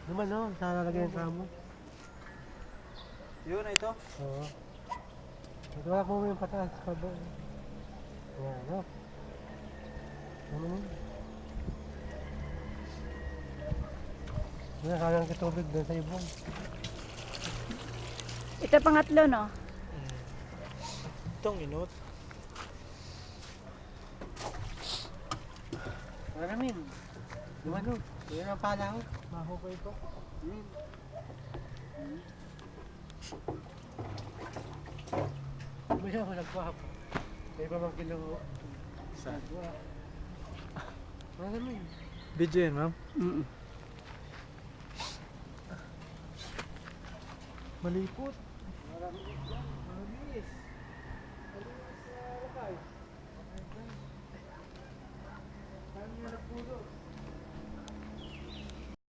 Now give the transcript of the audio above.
Naman no, lalagyan ng kamo. Yun na ito. Oo. Ituwalak mo yung pataas. Kabo. Yan, no? Naman yun. Yan, kalang kitubig doon sa ibon. Ito pangatlo, no? Itong inot. Maraming. Naman no. Yan ang pala ko. Maho ko ito. May siya nagpahap. May iba mang kilo. Saan? Maraming. Video yan, ma'am? Malipot.